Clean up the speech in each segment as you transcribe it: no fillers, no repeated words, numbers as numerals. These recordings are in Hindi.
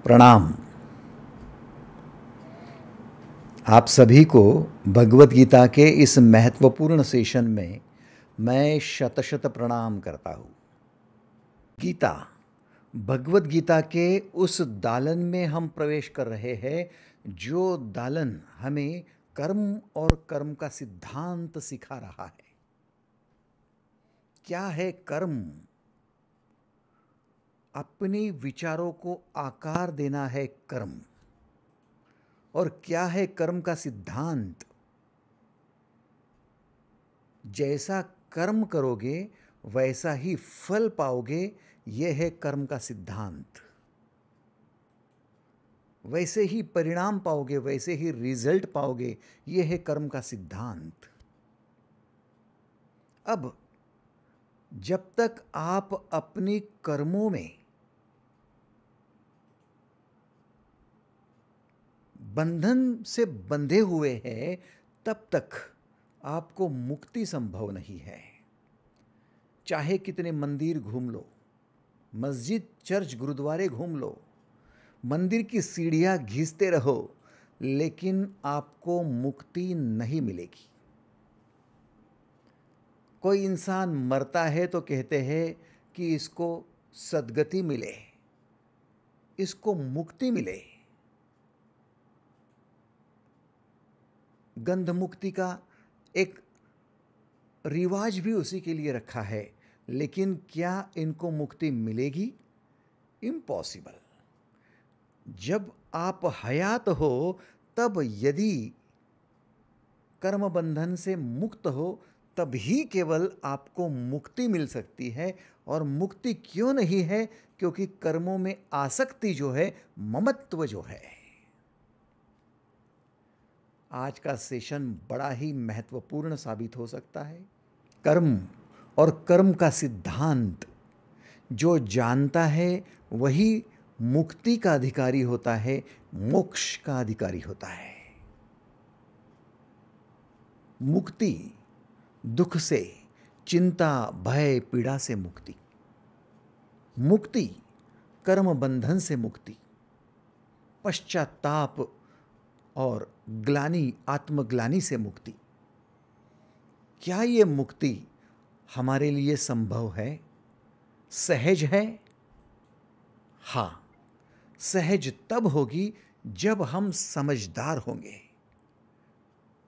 प्रणाम। आप सभी को भगवत गीता के इस महत्वपूर्ण सेशन में मैं शत शत प्रणाम करता हूँ। गीता, भगवत गीता के उस दालन में हम प्रवेश कर रहे हैं जो दालन हमें कर्म और कर्म का सिद्धांत सिखा रहा है। क्या है कर्म? अपने विचारों को आकार देना है कर्म। और क्या है कर्म का सिद्धांत? जैसा कर्म करोगे वैसा ही फल पाओगे, यह है कर्म का सिद्धांत। वैसे ही परिणाम पाओगे, वैसे ही रिजल्ट पाओगे, यह है कर्म का सिद्धांत। अब जब तक आप अपने कर्मों में बंधन से बंधे हुए हैं, तब तक आपको मुक्ति संभव नहीं है। चाहे कितने मंदिर घूम लो, मस्जिद, चर्च, गुरुद्वारे घूम लो, मंदिर की सीढ़ियां घिसते रहो, लेकिन आपको मुक्ति नहीं मिलेगी। कोई इंसान मरता है तो कहते हैं कि इसको सद्गति मिले, इसको मुक्ति मिले। गंध मुक्ति का एक रिवाज भी उसी के लिए रखा है, लेकिन क्या इनको मुक्ति मिलेगी? इम्पॉसिबल। जब आप हयात हो तब यदि कर्म बंधन से मुक्त हो, तभी केवल आपको मुक्ति मिल सकती है। और मुक्ति क्यों नहीं है? क्योंकि कर्मों में आसक्ति जो है, ममत्व जो है। आज का सेशन बड़ा ही महत्वपूर्ण साबित हो सकता है। कर्म और कर्म का सिद्धांत जो जानता है वही मुक्ति का अधिकारी होता है, मोक्ष का अधिकारी होता है। मुक्ति, दुख से, चिंता, भय, पीड़ा से मुक्ति। मुक्ति, कर्म बंधन से मुक्ति। पश्चाताप और ग्लानि, आत्मग्लानि से मुक्ति। क्या ये मुक्ति हमारे लिए संभव है? सहज है? हाँ, सहज तब होगी जब हम समझदार होंगे।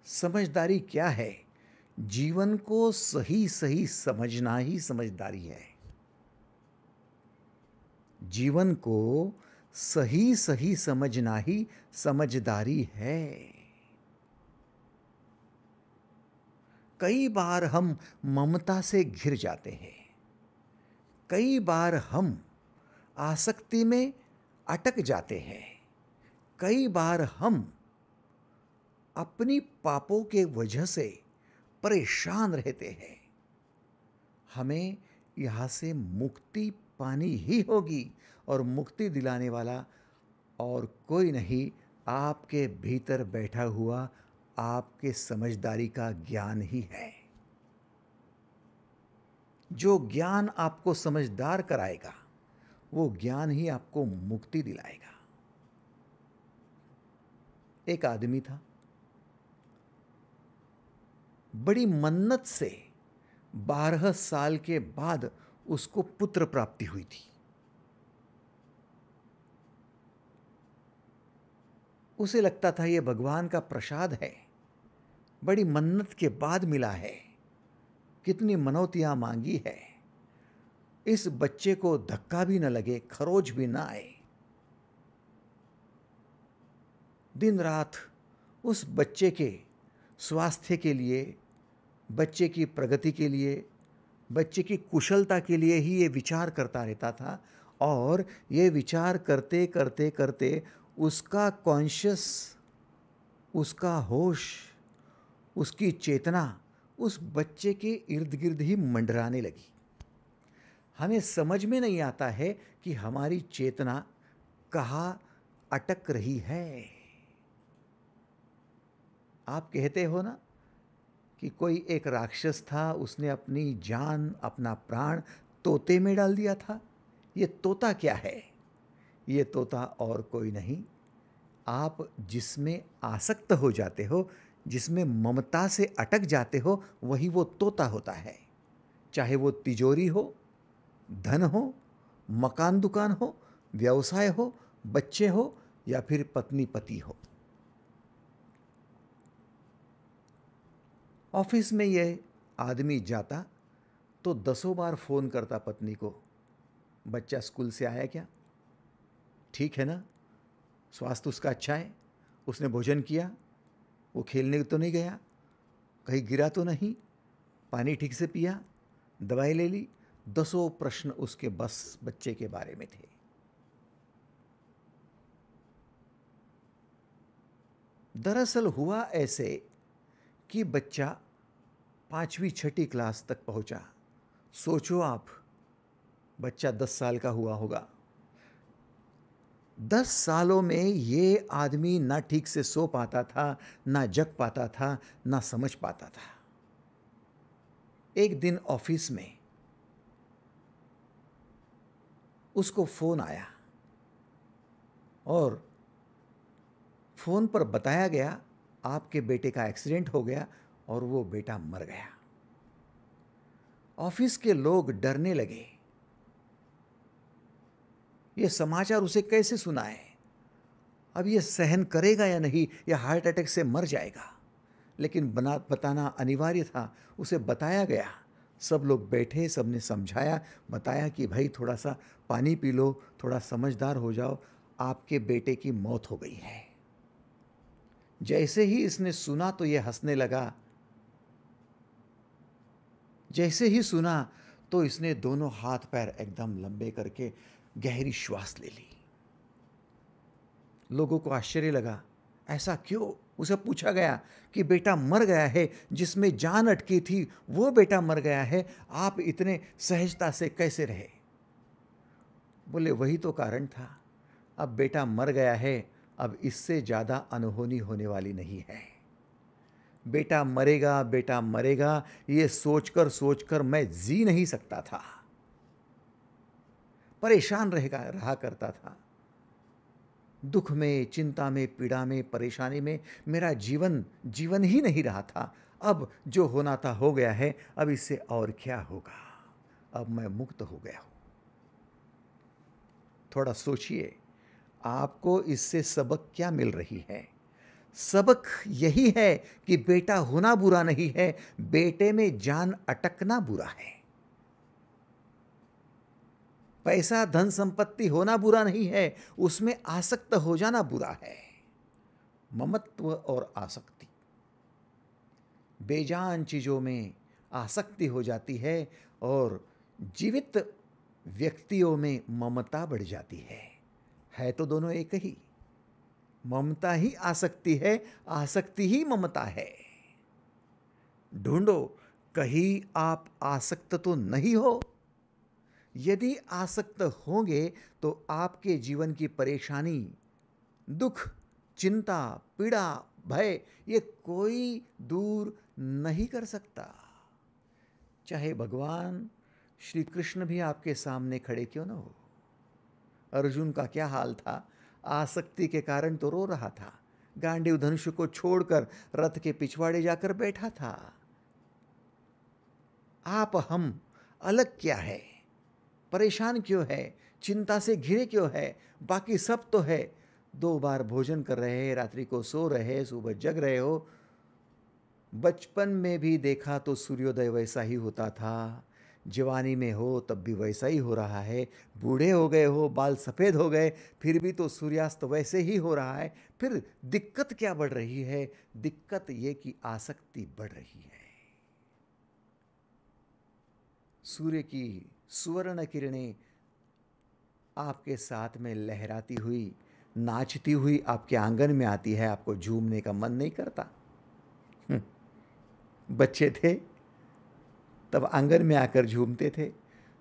समझदारी क्या है? जीवन को सही सही समझना ही समझदारी है। जीवन को सही सही समझना ही समझदारी है। कई बार हम ममता से घिर जाते हैं। कई बार हम आसक्ति में अटक जाते हैं। कई बार हम अपनी पापों के वजह से परेशान रहते हैं। हमें यहाँ से मुक्ति पानी ही होगी, और मुक्ति दिलाने वाला और कोई नहीं, आपके भीतर बैठा हुआ आपके समझदारी का ज्ञान ही है। जो ज्ञान आपको समझदार कराएगा, वो ज्ञान ही आपको मुक्ति दिलाएगा। एक आदमी था, बड़ी मन्नत से 12 साल के बाद उसको पुत्र प्राप्ति हुई थी। उसे लगता था यह भगवान का प्रसाद है, बड़ी मन्नत के बाद मिला है, कितनी मनौतियां मांगी है, इस बच्चे को धक्का भी न लगे, खरोच भी ना आए। दिन रात उस बच्चे के स्वास्थ्य के लिए, बच्चे की प्रगति के लिए, बच्चे की कुशलता के लिए ही ये विचार करता रहता था। और ये विचार करते करते करते उसका कॉन्शियस, उसका होश, उसकी चेतना उस बच्चे के इर्द गिर्द ही मंडराने लगी। हमें समझ में नहीं आता है कि हमारी चेतना कहाँ अटक रही है। आप कहते हो ना कि कोई एक राक्षस था, उसने अपनी जान, अपना प्राण तोते में डाल दिया था। ये तोता क्या है? ये तोता और कोई नहीं, आप जिसमें आसक्त हो जाते हो, जिसमें ममता से अटक जाते हो, वही वो तोता होता है। चाहे वो तिजोरी हो, धन हो, मकान दुकान हो, व्यवसाय हो, बच्चे हो या फिर पत्नी पति हो। ऑफिस में ये आदमी जाता तो दसों बार फोन करता पत्नी को, बच्चा स्कूल से आया क्या, ठीक है ना, स्वास्थ्य उसका अच्छा है, उसने भोजन किया, वो खेलने तो नहीं गया, कहीं गिरा तो नहीं, पानी ठीक से पिया, दवाई ले ली। दसों प्रश्न उसके बस बच्चे के बारे में थे। दरअसल हुआ ऐसे कि बच्चा 5वीं-6ठी क्लास तक पहुंचा। सोचो आप, बच्चा 10 साल का हुआ होगा। 10 सालों में ये आदमी ना ठीक से सो पाता था, ना जग पाता था, ना समझ पाता था। एक दिन ऑफिस में उसको फोन आया और फोन पर बताया गया आपके बेटे का एक्सीडेंट हो गया और वो बेटा मर गया। ऑफिस के लोग डरने लगे, ये समाचार उसे कैसे सुनाए, अब ये सहन करेगा या नहीं, या हार्ट अटैक से मर जाएगा। लेकिन बताना अनिवार्य था, उसे बताया गया। सब लोग बैठे, सबने समझाया, बताया कि भाई थोड़ा सा पानी पी लो, थोड़ा समझदार हो जाओ, आपके बेटे की मौत हो गई है। जैसे ही इसने सुना तो ये हंसने लगा। जैसे ही सुना तो इसने दोनों हाथ पैर एकदम लंबे करके गहरी श्वास ले ली। लोगों को आश्चर्य लगा, ऐसा क्यों? उसे पूछा गया कि बेटा मर गया है, जिसमें जान अटकी थी वो बेटा मर गया है, आप इतने सहजता से कैसे रहे? बोले वही तो कारण था, अब बेटा मर गया है, अब इससे ज़्यादा अनहोनी होने वाली नहीं है। बेटा मरेगा, बेटा मरेगा, ये सोचकर सोचकर मैं जी नहीं सकता था, परेशान रहा करता था। दुख में, चिंता में, पीड़ा में, परेशानी में मेरा जीवन जीवन ही नहीं रहा था। अब जो होना था हो गया है, अब इससे और क्या होगा, अब मैं मुक्त हो गया हूं। थोड़ा सोचिए, आपको इससे सबक क्या मिल रही है? सबक यही है कि बेटा होना बुरा नहीं है, बेटे में जान अटकना बुरा है। पैसा, धन संपत्ति होना बुरा नहीं है, उसमें आसक्त हो जाना बुरा है। ममत्व और आसक्ति, बेजान चीजों में आसक्ति हो जाती है और जीवित व्यक्तियों में ममता बढ़ जाती है तो दोनों एक ही। ममता ही आसक्ति है, आसक्ति ही ममता है। ढूंढो, कहीं आप आसक्त तो नहीं हो। यदि आसक्त होंगे तो आपके जीवन की परेशानी, दुख, चिंता, पीड़ा, भय, ये कोई दूर नहीं कर सकता। चाहे भगवान श्री कृष्ण भी आपके सामने खड़े क्यों न हो। अर्जुन का क्या हाल था, आसक्ति के कारण तो रो रहा था, गांडीव धनुष को छोड़कर रथ के पिछवाड़े जाकर बैठा था। आप हम अलग क्या है, परेशान क्यों है, चिंता से घिरे क्यों है? बाकी सब तो है। 2 बार भोजन कर रहे, रात्रि को सो रहे, सुबह जग रहे हो। बचपन में भी देखा तो सूर्योदय वैसा ही होता था, जवानी में हो तब भी वैसा ही हो रहा है, बूढ़े हो गए हो, बाल सफ़ेद हो गए, फिर भी तो सूर्यास्त वैसे ही हो रहा है। फिर दिक्कत क्या बढ़ रही है? दिक्कत ये कि आसक्ति बढ़ रही है। सूर्य की सुवर्ण किरणें आपके साथ में लहराती हुई, नाचती हुई आपके आंगन में आती है, आपको झूमने का मन नहीं करता? बच्चे थे तब आंगन में आकर झूमते थे,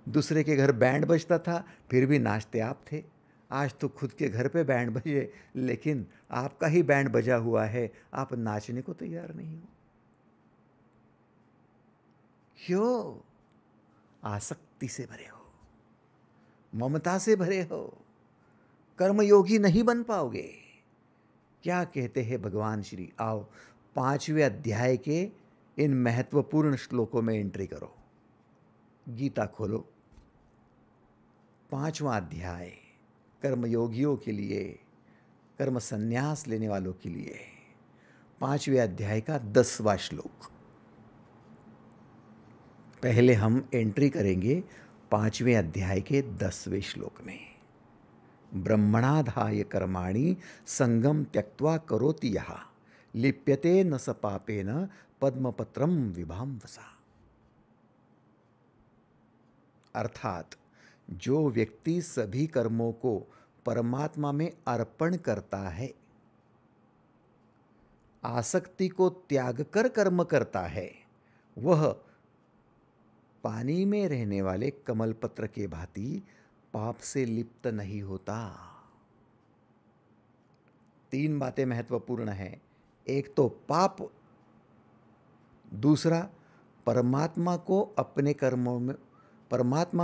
दूसरे के घर बैंड बजता था फिर भी नाचते आप थे। आज तो खुद के घर पे बैंड बजे, लेकिन आपका ही बैंड बजा हुआ है, आप नाचने को तैयार नहीं हो। क्यों? आसक्ति से भरे हो, ममता से भरे हो, कर्मयोगी नहीं बन पाओगे। क्या कहते हैं भगवान श्री? आओ 5वें अध्याय के इन महत्वपूर्ण श्लोकों में एंट्री करो। गीता खोलो, 5वां अध्याय कर्मयोगियों के लिए, कर्म संन्यास लेने वालों के लिए, 5वें अध्याय का 10वां श्लोक। पहले हम एंट्री करेंगे 5वें अध्याय के 10वें श्लोक में। ब्रह्मणाधाय कर्माणि संगम त्यक्त्वा करोति यः लिप्यते न स पापेन पद्मपत्रम विभांवसा। अर्थात जो व्यक्ति सभी कर्मों को परमात्मा में अर्पण करता है, आसक्ति को त्याग कर कर्म करता है, वह पानी में रहने वाले कमल पत्र के भांति पाप से लिप्त नहीं होता। 3 बातें महत्वपूर्ण हैं। एक तो पाप, दूसरा परमात्मा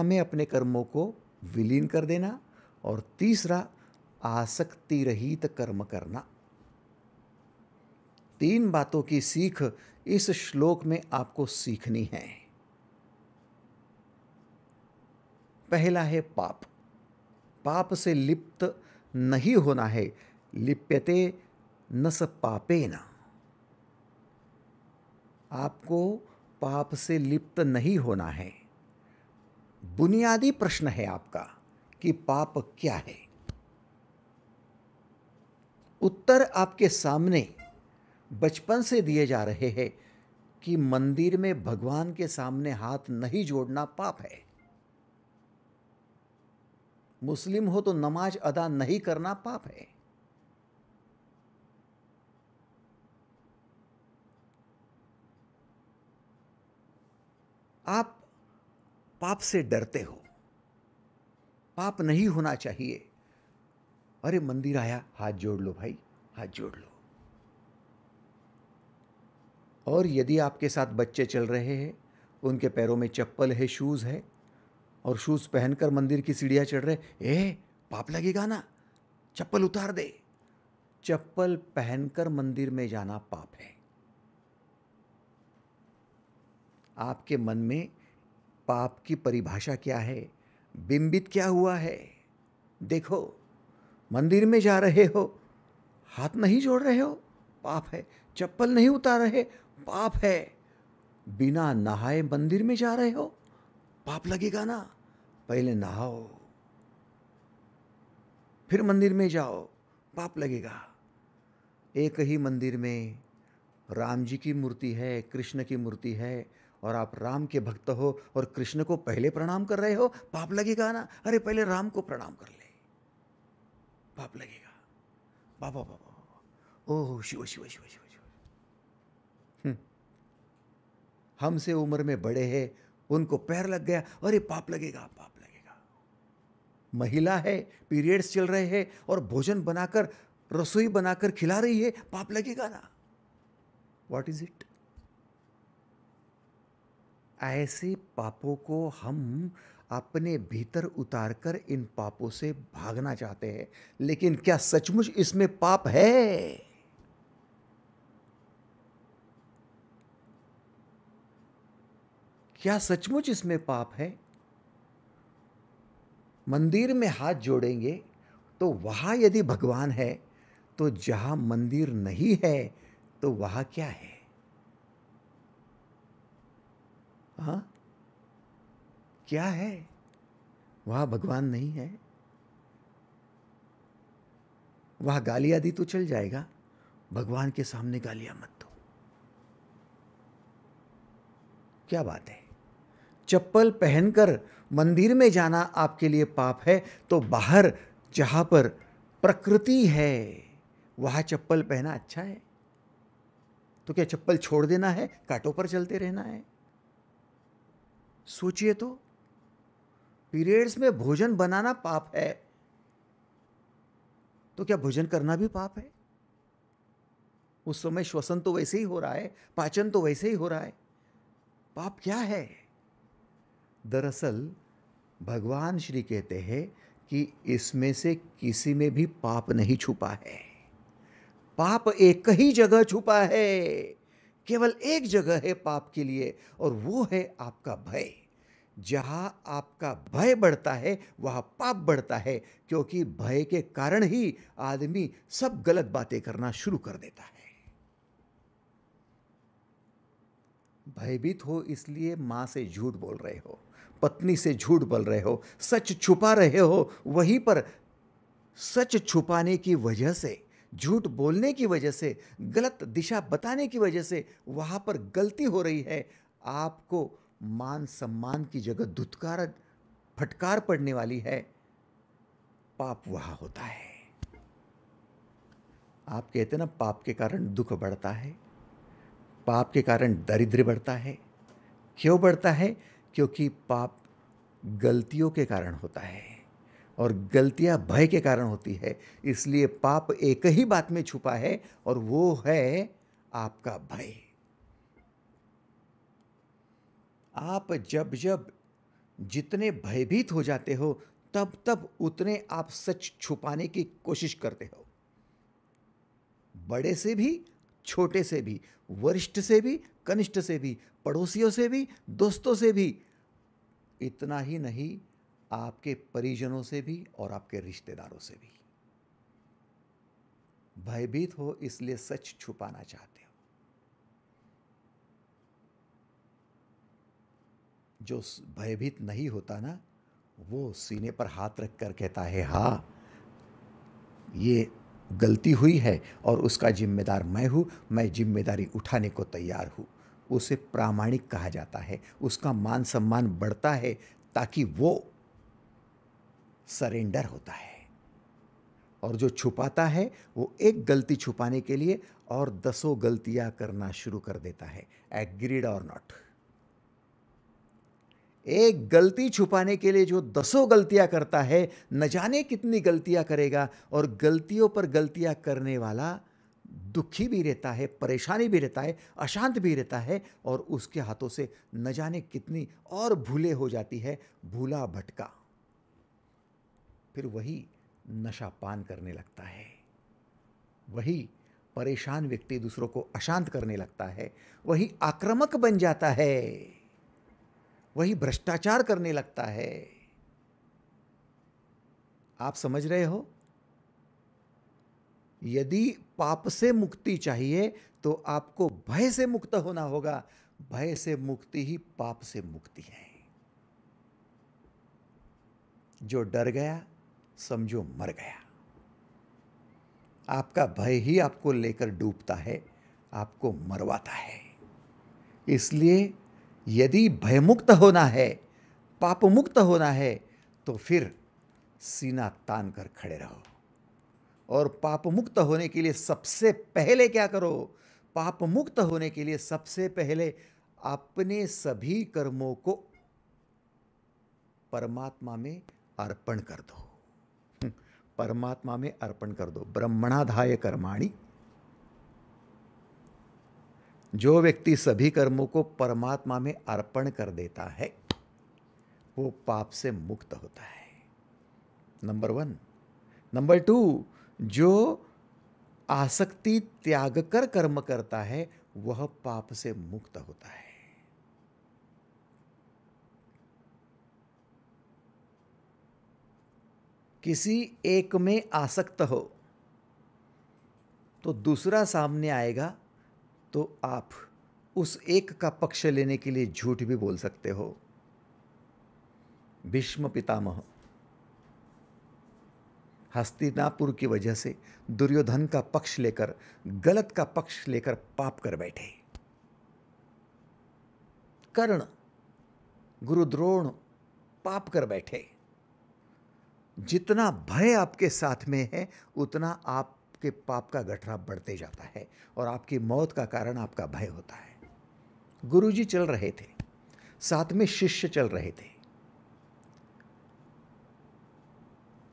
में अपने कर्मों को विलीन कर देना, और तीसरा आसक्ति रहित कर्म करना। 3 बातों की सीख इस श्लोक में आपको सीखनी है। पहला है पाप। पाप से लिप्त नहीं होना है। लिप्यते न स पापेन। आपको पाप से लिप्त नहीं होना है। बुनियादी प्रश्न है आपका कि पाप क्या है। उत्तर आपके सामने बचपन से दिए जा रहे हैं कि मंदिर में भगवान के सामने हाथ नहीं जोड़ना पाप है। मुस्लिम हो तो नमाज अदा नहीं करना पाप है। आप पाप से डरते हो। पाप नहीं होना चाहिए। अरे मंदिर आया, हाथ जोड़ लो भाई, हाथ जोड़ लो। और यदि आपके साथ बच्चे चल रहे हैं, उनके पैरों में चप्पल है, शूज है, और शूज पहनकर मंदिर की सीढ़ियां चढ़ रहे, पाप लगेगा ना, चप्पल उतार दे। चप्पल पहनकर मंदिर में जाना पाप है। आपके मन में पाप की परिभाषा क्या है, बिंबित क्या हुआ है? देखो, मंदिर में जा रहे हो, हाथ नहीं जोड़ रहे हो, पाप है। चप्पल नहीं उतार रहे, पाप है। बिना नहाए मंदिर में जा रहे हो, पाप लगेगा ना। पहले नहाओ, फिर मंदिर में जाओ, पाप लगेगा। एक ही मंदिर में राम जी की मूर्ति है, कृष्ण की मूर्ति है, और आप राम के भक्त हो और कृष्ण को पहले प्रणाम कर रहे हो, पाप लगेगा ना। अरे पहले राम को प्रणाम कर ले, पाप लगेगा। बाबा बाबा, ओह शिव शिव शिव शिव शिव। हमसे उम्र में बड़े हैं, उनको पैर लग गया, अरे पाप लगेगा, पाप लगेगा। महिला है, पीरियड्स चल रहे हैं और भोजन बनाकर, रसोई बनाकर खिला रही है, पाप लगेगा ना। What is it? ऐसे पापों को हम अपने भीतर उतारकर इन पापों से भागना चाहते हैं, लेकिन क्या सचमुच इसमें पाप है? क्या सचमुच इसमें पाप है? मंदिर में हाथ जोड़ेंगे तो वहां यदि भगवान है, तो जहां मंदिर नहीं है तो वहां क्या है? हाँ, क्या है? वहां भगवान नहीं है। वहां गालियां दी तो चल जाएगा, भगवान के सामने गालियां मत दो। क्या बात है? चप्पल पहनकर मंदिर में जाना आपके लिए पाप है, तो बाहर जहां पर प्रकृति है वहां चप्पल पहना अच्छा है? तो क्या चप्पल छोड़ देना है, कांटों पर चलते रहना है? सोचिए तो। पीरियड्स में भोजन बनाना पाप है, तो क्या भोजन करना भी पाप है? उस समय श्वसन तो वैसे ही हो रहा है, पाचन तो वैसे ही हो रहा है, पाप क्या है? दरअसल भगवान श्री कहते हैं कि इसमें से किसी में भी पाप नहीं छुपा है। पाप एक ही जगह छुपा है, केवल एक जगह है पाप के लिए, और वो है आपका भय। जहां आपका भय बढ़ता है वहां पाप बढ़ता है, क्योंकि भय के कारण ही आदमी सब गलत बातें करना शुरू कर देता है। भयभीत हो इसलिए मां से झूठ बोल रहे हो, पत्नी से झूठ बोल रहे हो, सच छुपा रहे हो। वहीं पर सच छुपाने की वजह से, झूठ बोलने की वजह से, गलत दिशा बताने की वजह से वहां पर गलती हो रही है। आपको मान सम्मान की जगह धुतकार, फटकार पड़ने वाली है। पाप वहां होता है। आप कहते ना, पाप के कारण दुख बढ़ता है, पाप के कारण दरिद्र बढ़ता है। क्यों बढ़ता है? क्योंकि पाप गलतियों के कारण होता है, और गलतियां भय के कारण होती है। इसलिए पाप एक ही बात में छुपा है, और वो है आपका भय। आप जब जब जितने भयभीत हो जाते हो, तब तब उतने आप सच छुपाने की कोशिश करते हो। बड़े से भी, छोटे से भी, वरिष्ठ से भी, कनिष्ठ से भी, पड़ोसियों से भी, दोस्तों से भी। इतना ही नहीं, आपके परिजनों से भी और आपके रिश्तेदारों से भी। भयभीत हो इसलिए सच छुपाना चाहते हो। जो भयभीत नहीं होता ना, वो सीने पर हाथ रख कर कहता है, हाँ ये गलती हुई है और उसका जिम्मेदार मैं हूँ, मैं जिम्मेदारी उठाने को तैयार हूँ। उसे प्रामाणिक कहा जाता है, उसका मान सम्मान बढ़ता है, ताकि वो सरेंडर होता है। और जो छुपाता है वो एक गलती छुपाने के लिए और 10 गलतियां करना शुरू कर देता है। एग्रीड और नॉट? एक गलती छुपाने के लिए जो 10 गलतियां करता है, न जाने कितनी गलतियां करेगा। और गलतियों पर गलतियां करने वाला दुखी भी रहता है, परेशानी भी रहता है, अशांत भी रहता है, और उसके हाथों से न जाने कितनी और भूलें हो जाती है। भूला भटका फिर वही नशा पान करने लगता है, वही परेशान व्यक्ति दूसरों को अशांत करने लगता है, वही आक्रामक बन जाता है, वही भ्रष्टाचार करने लगता है। आप समझ रहे हो? यदि पाप से मुक्ति चाहिए तो आपको भय से मुक्त होना होगा। भय से मुक्ति ही पाप से मुक्ति है। जो डर गया समझो मर गया। आपका भय ही आपको लेकर डूबता है, आपको मरवाता है। इसलिए यदि भयमुक्त होना है, पाप मुक्त होना है, तो फिर सीना तान कर खड़े रहो। और पाप मुक्त होने के लिए सबसे पहले क्या करो? पाप मुक्त होने के लिए सबसे पहले अपने सभी कर्मों को परमात्मा में अर्पण कर दो। परमात्मा में अर्पण कर दो। ब्रह्मणाधाय कर्माणि। जो व्यक्ति सभी कर्मों को परमात्मा में अर्पण कर देता है, वो पाप से मुक्त होता है। नंबर 1। नंबर 2, जो आसक्ति त्याग कर कर्म करता है, वह पाप से मुक्त होता है। किसी एक में आसक्त हो तो दूसरा सामने आएगा, तो आप उस एक का पक्ष लेने के लिए झूठ भी बोल सकते हो। भीष्म पितामह हस्तिनापुर की वजह से दुर्योधन का पक्ष लेकर, गलत का पक्ष लेकर पाप कर बैठे। कर्ण, गुरु द्रोण पाप कर बैठे। जितना भय आपके साथ में है, उतना आपके पाप का गठरा बढ़ते जाता है, और आपकी मौत का कारण आपका भय होता है। गुरुजी चल रहे थे, साथ में शिष्य चल रहे थे।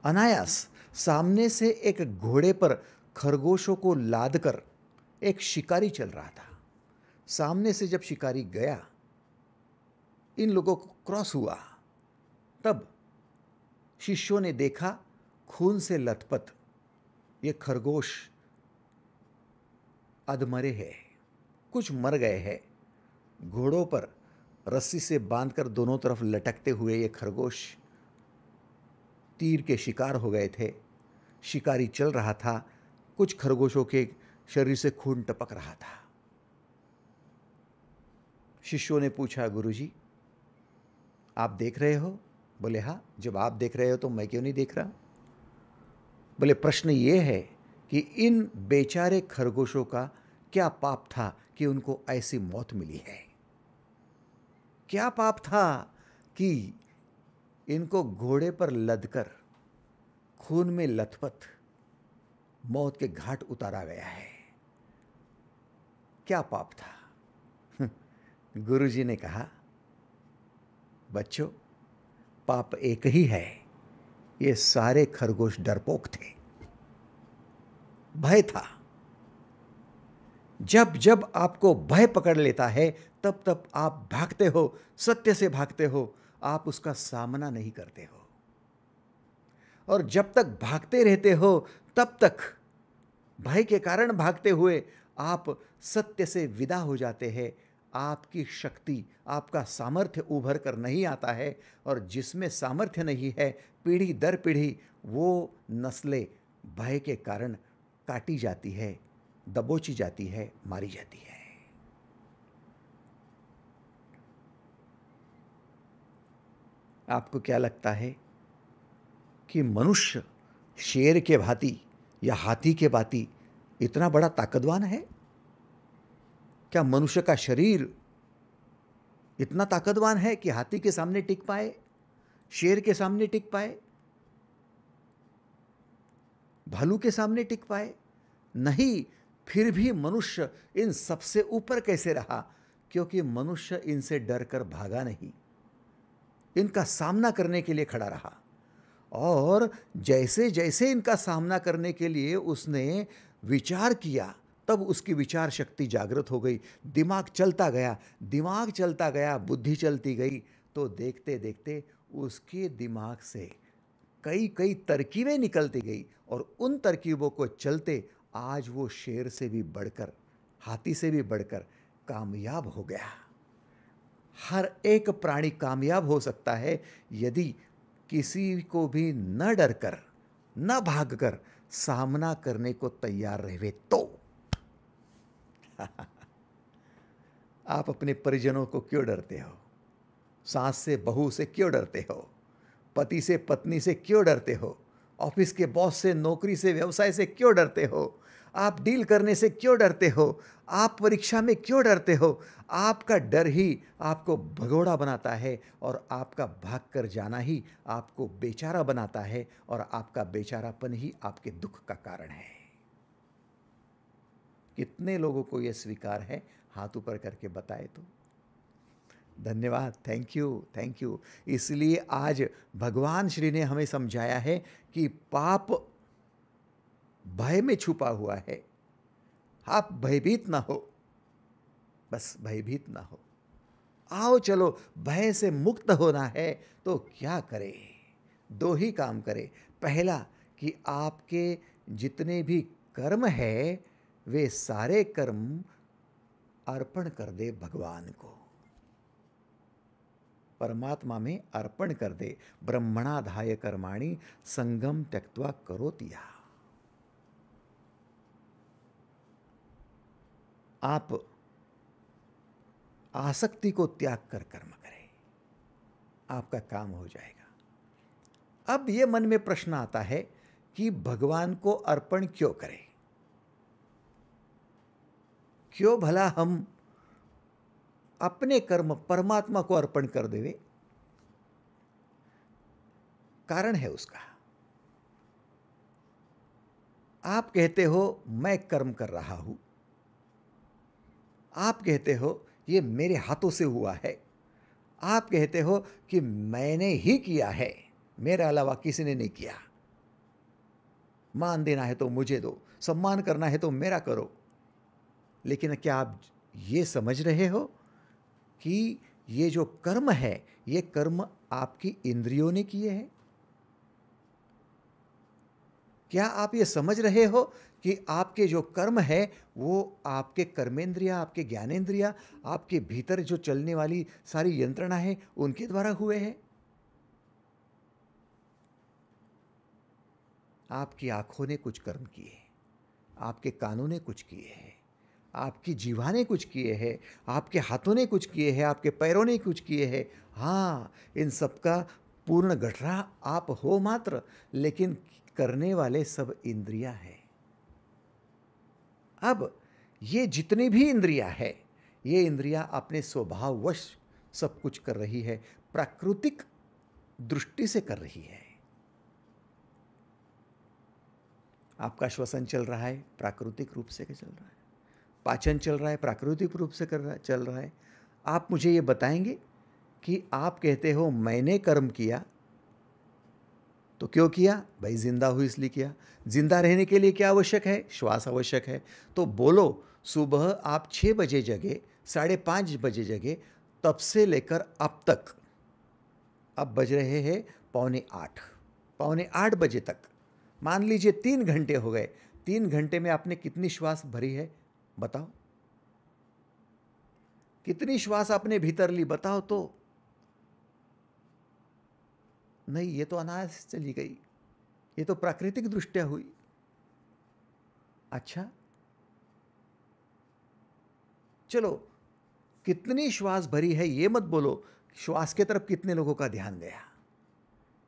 अनायास सामने से एक घोड़े पर खरगोशों को लादकर एक शिकारी चल रहा था। सामने से जब शिकारी गया, इन लोगों को क्रॉस हुआ, तब शिष्यों ने देखा खून से लथपथ ये खरगोश अधमरे हैं, कुछ मर गए हैं। घोड़ों पर रस्सी से बांधकर दोनों तरफ लटकते हुए ये खरगोश तीर के शिकार हो गए थे। शिकारी चल रहा था, कुछ खरगोशों के शरीर से खून टपक रहा था। शिष्यों ने पूछा, गुरुजी आप देख रहे हो? बोले हाँ, जब आप देख रहे हो तो मैं क्यों नहीं देख रहा? बोले प्रश्न ये है कि इन बेचारे खरगोशों का क्या पाप था कि उनको ऐसी मौत मिली है? क्या पाप था कि इनको घोड़े पर लदकर खून में लथपथ मौत के घाट उतारा गया है? क्या पाप था? गुरुजी ने कहा, बच्चों पाप एक ही है, ये सारे खरगोश डरपोक थे। भय था। जब जब आपको भय पकड़ लेता है तब तब आप भागते हो, सत्य से भागते हो, आप उसका सामना नहीं करते हो। और जब तक भागते रहते हो तब तक भय के कारण भागते हुए आप सत्य से विदा हो जाते हैं। आपकी शक्ति, आपका सामर्थ्य उभर कर नहीं आता है, और जिसमें सामर्थ्य नहीं है, पीढ़ी दर पीढ़ी वो नस्लें भय के कारण काटी जाती है, दबोची जाती है, मारी जाती है। आपको क्या लगता है कि मनुष्य शेर के भांति या हाथी के भांति इतना बड़ा ताकतवान है? क्या मनुष्य का शरीर इतना ताकतवान है कि हाथी के सामने टिक पाए, शेर के सामने टिक पाए, भालू के सामने टिक पाए? नहीं। फिर भी मनुष्य इन सबसे ऊपर कैसे रहा? क्योंकि मनुष्य इनसे डरकर भागा नहीं, इनका सामना करने के लिए खड़ा रहा। और जैसे जैसे इनका सामना करने के लिए उसने विचार किया, तब उसकी विचार शक्ति जागृत हो गई, दिमाग चलता गया, दिमाग चलता गया, बुद्धि चलती गई। तो देखते देखते उसके दिमाग से कई कई तरकीबें निकलती गई, और उन तरकीबों को चलते आज वो शेर से भी बढ़कर, हाथी से भी बढ़कर कामयाब हो गया। हर एक प्राणी कामयाब हो सकता है यदि किसी को भी न डरकर, न भागकर सामना करने को तैयार रहे तो। आप अपने परिजनों को क्यों डरते हो? सास से बहू से क्यों डरते हो? पति से पत्नी से क्यों डरते हो? ऑफिस के बॉस से, नौकरी से, व्यवसाय से क्यों डरते हो? आप डील करने से क्यों डरते हो? आप परीक्षा में क्यों डरते हो? आपका डर ही आपको भगोड़ा बनाता है, और आपका भाग कर जाना ही आपको बेचारा बनाता है, और आपका बेचारापन ही आपके दुख का कारण है। कितने लोगों को यह स्वीकार है? हाथ ऊपर करके बताए तो। धन्यवाद, थैंक यू, थैंक यू। इसलिए आज भगवान श्री ने हमें समझाया है कि पाप भय में छुपा हुआ है। आप भयभीत ना हो, बस भयभीत ना हो। आओ चलो, भय से मुक्त होना है तो क्या करें? दो ही काम करें। पहला कि आपके जितने भी कर्म है वे सारे कर्म अर्पण कर दे भगवान को, परमात्मा में अर्पण कर दे। ब्रह्मणाधाय कर्माणि संगम त्यक्त्वा करोति यः। आप आसक्ति को त्याग कर कर्म करें, आपका काम हो जाएगा। अब यह मन में प्रश्न आता है कि भगवान को अर्पण क्यों करें? क्यों भला हम अपने कर्म परमात्मा को अर्पण कर देवे? कारण है उसका। आप कहते हो मैं कर्म कर रहा हूं, आप कहते हो ये मेरे हाथों से हुआ है, आप कहते हो कि मैंने ही किया है, मेरे अलावा किसी ने नहीं किया। मान देना है तो मुझे दो, सम्मान करना है तो मेरा करो। लेकिन क्या आप ये समझ रहे हो कि ये जो कर्म है, ये कर्म आपकी इंद्रियों ने किए हैं? क्या आप ये समझ रहे हो कि आपके जो कर्म है वो आपके कर्मेंद्रिया, आपके ज्ञानेंद्रिया, आपके भीतर जो चलने वाली सारी यंत्रणा है उनके द्वारा हुए हैं? आपकी आंखों ने कुछ कर्म किए, आपके कानों ने कुछ किए हैं, आपकी जीवा ने कुछ किए हैं, आपके हाथों ने कुछ किए हैं, आपके पैरों ने कुछ किए हैं। हाँ, इन सबका पूर्ण गठरा आप हो मात्र, लेकिन करने वाले सब इंद्रियां हैं। अब ये जितनी भी इंद्रियां है, ये इंद्रियां अपने स्वभाववश सब कुछ कर रही है, प्राकृतिक दृष्टि से कर रही है। आपका श्वसन चल रहा है, प्राकृतिक रूप से चल रहा है। पाचन चल रहा है, प्राकृतिक रूप से चल रहा है। आप मुझे ये बताएंगे कि आप कहते हो मैंने कर्म किया, तो क्यों किया? भाई जिंदा हूँ इसलिए किया। जिंदा रहने के लिए क्या आवश्यक है? श्वास आवश्यक है। तो बोलो, सुबह आप 6 बजे जगे, 5:30 बजे जगे, तब से लेकर अब तक, अब बज रहे हैं 7:45, 7:45 बजे तक, मान लीजिए 3 घंटे हो गए। 3 घंटे में आपने कितनी श्वास भरी है बताओ? कितनी श्वास आपने भीतर ली बताओ तो? नहीं, ये तो अनायास चली गई, ये तो प्राकृतिक दृष्टया हुई। अच्छा, चलो, कितनी श्वास भरी है ये मत बोलो, श्वास के तरफ कितने लोगों का ध्यान गया?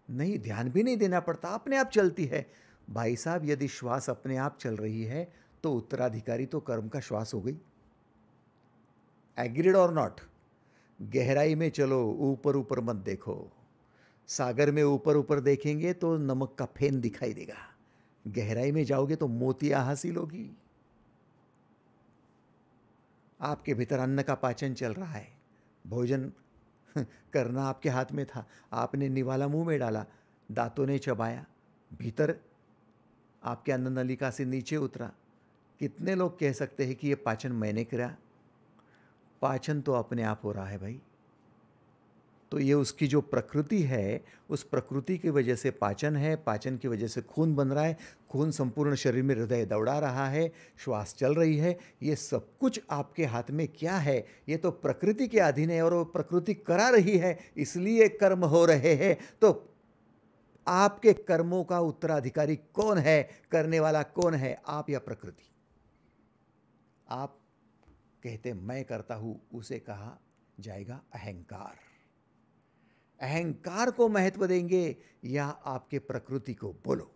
नहीं, ध्यान भी नहीं देना पड़ता, अपने आप चलती है। भाई साहब, यदि श्वास अपने आप चल रही है तो उत्तराधिकारी तो कर्म का श्वास हो गई। एग्रीड और नॉट? गहराई में चलो, ऊपर ऊपर मत देखो। सागर में ऊपर ऊपर देखेंगे तो नमक का फेन दिखाई देगा, गहराई में जाओगे तो मोतियां हासिल होगी। आपके भीतर अन्न का पाचन चल रहा है, भोजन करना आपके हाथ में था, आपने निवाला मुंह में डाला, दांतों ने चबाया, भीतर आपके अन्न नलिका से नीचे उतरा। कितने लोग कह सकते हैं कि ये पाचन मैंने करा? पाचन तो अपने आप हो रहा है भाई। तो ये उसकी जो प्रकृति है, उस प्रकृति की वजह से पाचन है, पाचन की वजह से खून बन रहा है, खून संपूर्ण शरीर में हृदय दौड़ा रहा है, श्वास चल रही है। ये सब कुछ आपके हाथ में क्या है? ये तो प्रकृति के अधीन है और वो प्रकृति करा रही है, इसलिए कर्म हो रहे हैं। तो आपके कर्मों का उत्तराधिकारी कौन है? करने वाला कौन है, आप या प्रकृति? आप कहते मैं करता हूं, उसे कहा जाएगा अहंकार। अहंकार को महत्व देंगे या आपके प्रकृति को? बोलो।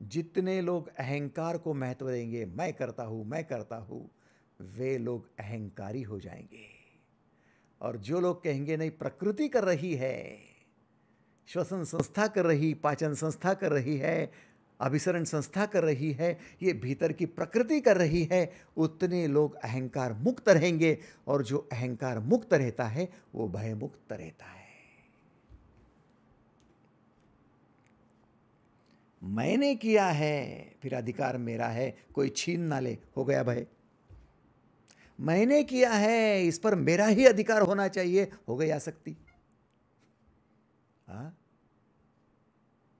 जितने लोग अहंकार को महत्व देंगे, मैं करता हूं, मैं करता हूं, वे लोग अहंकारी हो जाएंगे। और जो लोग कहेंगे नहीं, प्रकृति कर रही है, श्वसन संस्था कर रही, पाचन संस्था कर रही है, अभिसरण संस्था कर रही है, ये भीतर की प्रकृति कर रही है, उतने लोग अहंकार मुक्त रहेंगे। और जो अहंकार मुक्त रहता है वो भय मुक्त रहता है। मैंने किया है, फिर अधिकार मेरा है, कोई छीन ना ले, हो गया भय। मैंने किया है, इस पर मेरा ही अधिकार होना चाहिए, हो गई आसक्ति। हाँ,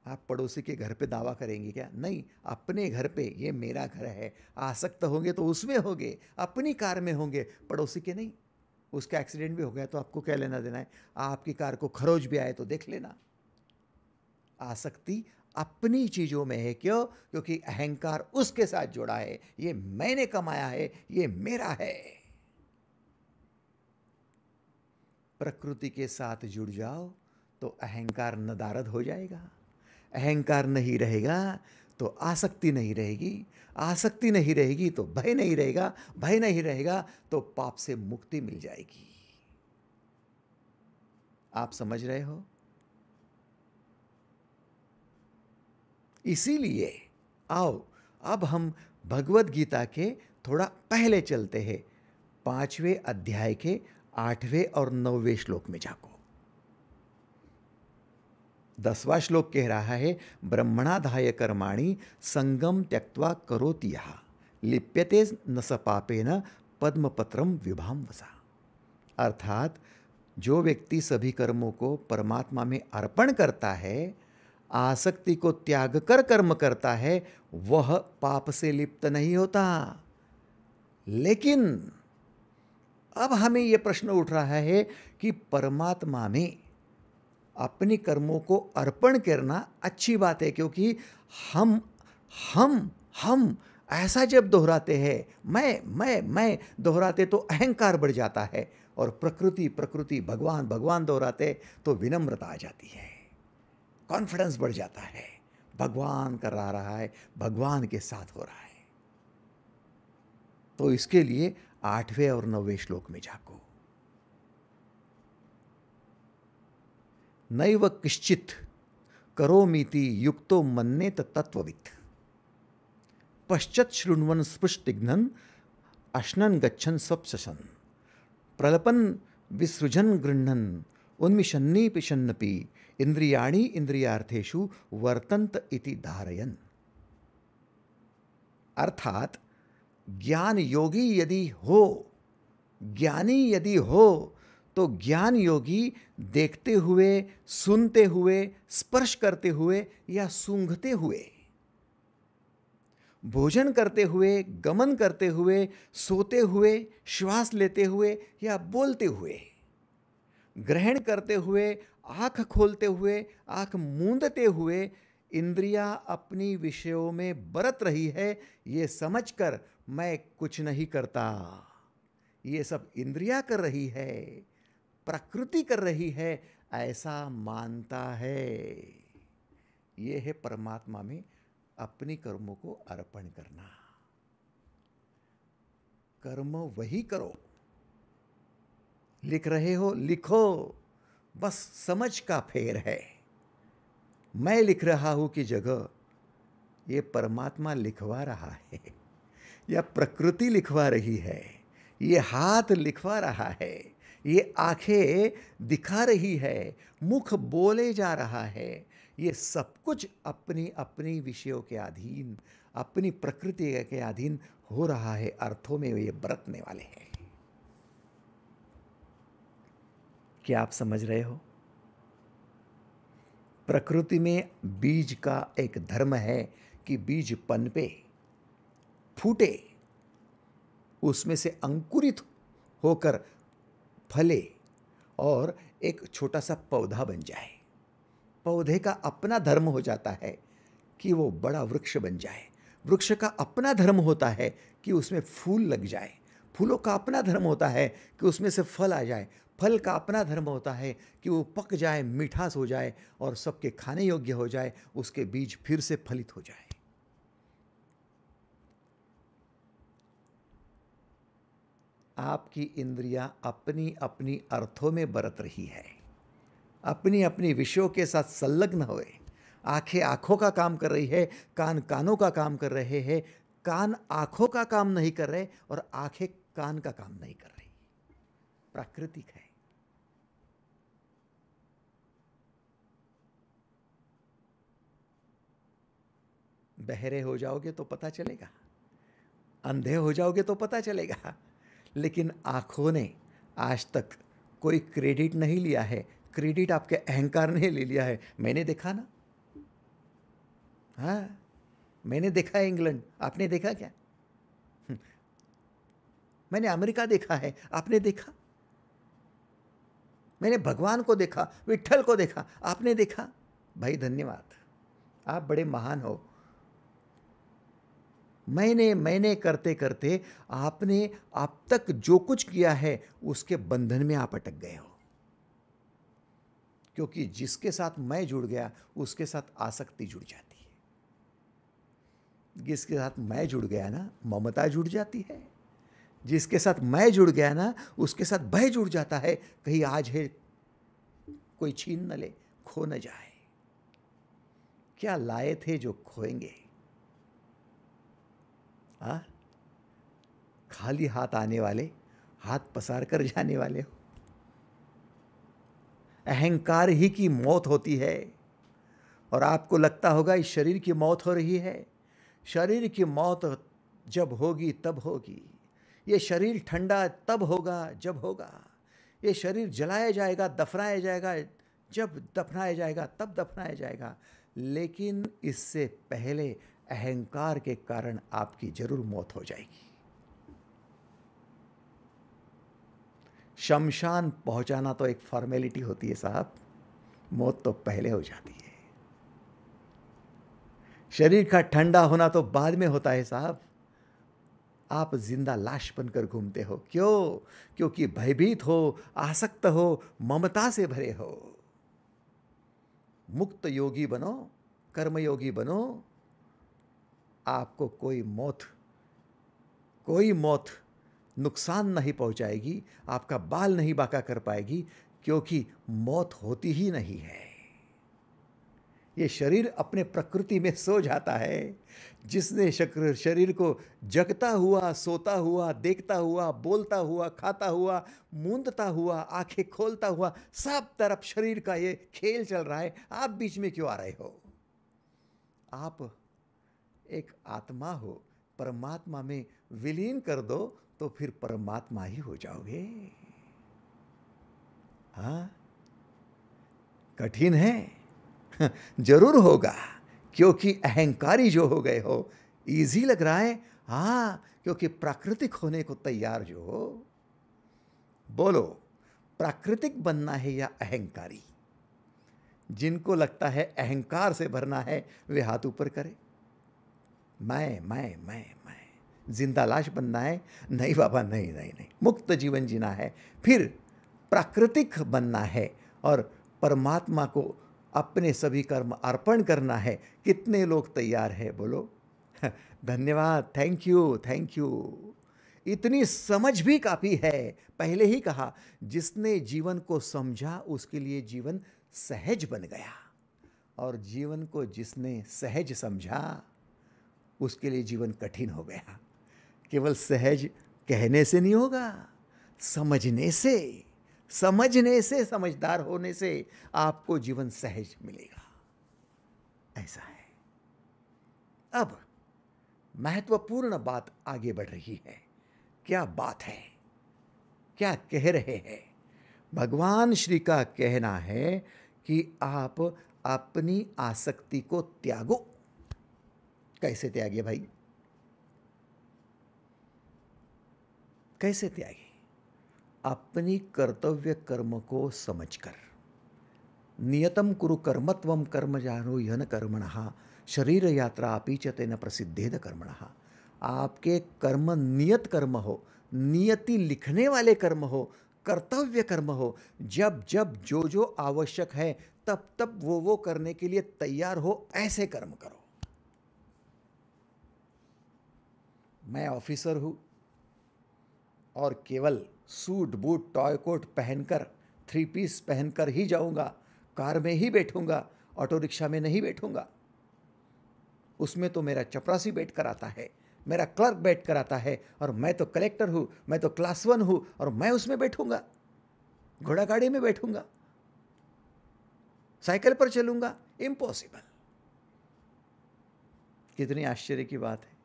आप पड़ोसी के घर पे दावा करेंगे क्या? नहीं, अपने घर पे, ये मेरा घर है। आसक्त होंगे तो उसमें होंगे, अपनी कार में होंगे, पड़ोसी के नहीं। उसका एक्सीडेंट भी हो गया तो आपको क्या लेना देना है? आपकी कार को खरोच भी आए तो देख लेना। आसक्ति अपनी चीजों में है। क्यों? क्योंकि अहंकार उसके साथ जुड़ा है, ये मैंने कमाया है, ये मेरा है। प्रकृति के साथ जुड़ जाओ तो अहंकार नदारद हो जाएगा। अहंकार नहीं रहेगा तो आसक्ति नहीं रहेगी, आसक्ति नहीं रहेगी तो भय नहीं रहेगा, भय नहीं रहेगा तो पाप से मुक्ति मिल जाएगी। आप समझ रहे हो? इसीलिए आओ अब हम भगवत गीता के थोड़ा पहले चलते हैं, 5वें अध्याय के 8वें और 9वें श्लोक में जाको। 10वां श्लोक कह रहा है, ब्रह्मणाधाय कर्माणि संगम त्यक्त्वा करोति यः लिप्यते न स पापेन पद्मपत्रम विभाम वसा। अर्थात जो व्यक्ति सभी कर्मों को परमात्मा में अर्पण करता है, आसक्ति को त्याग कर कर्म करता है वह पाप से लिप्त नहीं होता। लेकिन अब हमें यह प्रश्न उठ रहा है कि परमात्मा में अपने कर्मों को अर्पण करना अच्छी बात है, क्योंकि हम हम ऐसा जब दोहराते हैं, मैं दोहराते तो अहंकार बढ़ जाता है, और प्रकृति प्रकृति भगवान भगवान दोहराते तो विनम्रता आ जाती है, कॉन्फिडेंस बढ़ जाता है, भगवान करा रहा है, भगवान के साथ हो रहा है। तो इसके लिए 8वें और 9वें श्लोक में जाको। नैव किश्चित करोमीति युक्तो मन्येत तत्ववित् पश्चात् शृण्वन् स्पृष्टिघ्नन् अश्नन् गच्छन् स्वप्सशन् प्रलपन् विसृजन् गृह्णन् उन्मिषन्नि पिशन्नपि इंद्रियाणि इंद्रियार्थेषु वर्तन्त इति धारयन्। अर्थात ज्ञान योगी यदि हो, ज्ञानी यदि हो, तो ज्ञान योगी देखते हुए, सुनते हुए, स्पर्श करते हुए या सूंघते हुए, भोजन करते हुए, गमन करते हुए, सोते हुए, श्वास लेते हुए या बोलते हुए, ग्रहण करते हुए, आंख खोलते हुए, आंख मूंदते हुए इंद्रियां अपनी विषयों में बरत रही है, ये समझकर मैं कुछ नहीं करता, ये सब इंद्रियां कर रही है, प्रकृति कर रही है, ऐसा मानता है। ये है परमात्मा में अपनी कर्मों को अर्पण करना। कर्म वही करो, लिख रहे हो लिखो, बस समझ का फेर है। मैं लिख रहा हूं की जगह ये परमात्मा लिखवा रहा है, या प्रकृति लिखवा रही है, ये हाथ लिखवा रहा है, ये आंखें दिखा रही है, मुख बोले जा रहा है, ये सब कुछ अपनी अपनी विषयों के अधीन, अपनी प्रकृति के अधीन हो रहा है। अर्थों में ये बरतने वाले हैं। क्या आप समझ रहे हो? प्रकृति में बीज का एक धर्म है कि बीज पनपे, फूटे, उसमें से अंकुरित होकर फले और एक छोटा सा पौधा बन जाए। पौधे का अपना धर्म हो जाता है कि वो बड़ा वृक्ष बन जाए। वृक्ष का अपना धर्म होता है कि उसमें फूल लग जाए। फूलों का अपना धर्म होता है कि उसमें से फल आ जाए। फल का अपना धर्म होता है कि वो पक जाए, मिठास हो जाए और सबके खाने योग्य हो जाए, उसके बीज फिर से फलित हो जाए। आपकी इंद्रियां अपनी अपनी अर्थों में बरत रही है, अपनी अपनी विषयों के साथ संलग्न हुए। आंखें आंखों का काम कर रही है, कान कानों का काम कर रहे हैं, कान आंखों का काम नहीं कर रहे और आंखें कान का काम नहीं कर रही। प्राकृतिक है। बहरे हो जाओगे तो पता चलेगा, अंधे हो जाओगे तो पता चलेगा, लेकिन आंखों ने आज तक कोई क्रेडिट नहीं लिया है। क्रेडिट आपके अहंकार ने ले लिया है। मैंने देखा ना, हाँ मैंने देखा है इंग्लैंड, आपने देखा क्या? मैंने अमेरिका देखा है, आपने देखा? मैंने भगवान को देखा, विट्ठल को देखा, आपने देखा? भाई धन्यवाद, आप बड़े महान हो। मैंने करते करते आपने अब तक जो कुछ किया है उसके बंधन में आप अटक गए हो, क्योंकि जिसके साथ मैं जुड़ गया उसके साथ आसक्ति जुड़ जाती है। जिसके साथ मैं जुड़ गया ना, ममता जुड़ जाती है। जिसके साथ मैं जुड़ गया ना, उसके साथ भय जुड़ जाता है, कहीं आज है कोई छीन न ले, खो न जाए। क्या लाए थे जो खोएंगे? खाली हाथ आने वाले, हाथ पसार कर जाने वाले हो। अहंकार ही की मौत होती है। और आपको लगता होगा इस शरीर की मौत हो रही है। शरीर की मौत जब होगी तब होगी। ये शरीर ठंडा तब होगा जब होगा। ये शरीर जलाया जाएगा, दफनाया जाएगा जब दफनाया जाएगा तब दफनाया जाएगा, लेकिन इससे पहले अहंकार के कारण आपकी जरूर मौत हो जाएगी। शमशान पहुंचाना तो एक फॉर्मेलिटी होती है साहब, मौत तो पहले हो जाती है। शरीर का ठंडा होना तो बाद में होता है साहब। आप जिंदा लाश बनकर घूमते हो, क्यों? क्योंकि भयभीत हो, आसक्त हो, ममता से भरे हो। मुक्त योगी बनो, कर्मयोगी बनो, आपको कोई मौत नुकसान नहीं पहुंचाएगी, आपका बाल नहीं बांका कर पाएगी, क्योंकि मौत होती ही नहीं है। ये शरीर अपने प्रकृति में सो जाता है। जिसने शरीर को जगता हुआ, सोता हुआ, देखता हुआ, बोलता हुआ, खाता हुआ, मूंदता हुआ, आंखें खोलता हुआ, सब तरफ शरीर का ये खेल चल रहा है, आप बीच में क्यों आ रहे हो? आप एक आत्मा हो, परमात्मा में विलीन कर दो तो फिर परमात्मा ही हो जाओगे। हाँ, कठिन है जरूर होगा, क्योंकि अहंकारी जो हो गए हो। इजी लग रहा है, हाँ, क्योंकि प्राकृतिक होने को तैयार जो हो। बोलो, प्राकृतिक बनना है या अहंकारी? जिनको लगता है अहंकार से भरना है वे हाथ ऊपर करें। मैं जिंदा लाश बनना है? नहीं बाबा, नहीं नहीं नहीं, मुक्त जीवन जीना है, फिर प्राकृतिक बनना है और परमात्मा को अपने सभी कर्म अर्पण करना है। कितने लोग तैयार हैं? बोलो। धन्यवाद, थैंक यू। इतनी समझ भी काफी है। पहले ही कहा, जिसने जीवन को समझा उसके लिए जीवन सहज बन गया, और जीवन को जिसने सहज समझा उसके लिए जीवन कठिन हो गया। केवल सहज कहने से नहीं होगा, समझने से, समझदार होने से आपको जीवन सहज मिलेगा। ऐसा है। अब महत्वपूर्ण बात आगे बढ़ रही है। क्या बात है? क्या कह रहे हैं? भगवान श्री का कहना है कि आप अपनी आसक्ति को त्यागो। कैसे त्यागे भाई? कैसे त्यागे? अपनी कर्तव्य कर्म को समझकर। नियतम कुरु कर्मत्वम कर्म जानो यन कर्मणः शरीर यात्रा अपीचते न प्रसिद्धेद कर्मणः। आपके कर्म नियत कर्म हो, नियति लिखने वाले कर्म हो, कर्तव्य कर्म हो। जब जब जो जो आवश्यक है तब तब वो करने के लिए तैयार हो, ऐसे कर्म करो। मैं ऑफिसर हूं और केवल सूट बूट टॉय कोट पहनकर, 3 पीस पहनकर ही जाऊंगा, कार में ही बैठूंगा, ऑटो रिक्शा में नहीं बैठूंगा। उसमें तो मेरा चपरासी बैठ कर आता है, मेरा क्लर्क बैठ कर आता है, और मैं तो कलेक्टर हूं, मैं तो क्लास 1 हूं, और मैं उसमें बैठूंगा, घोड़ा गाड़ी में बैठूंगा, साइकिल पर चलूंगा? इम्पॉसिबल। कितनी आश्चर्य की बात है।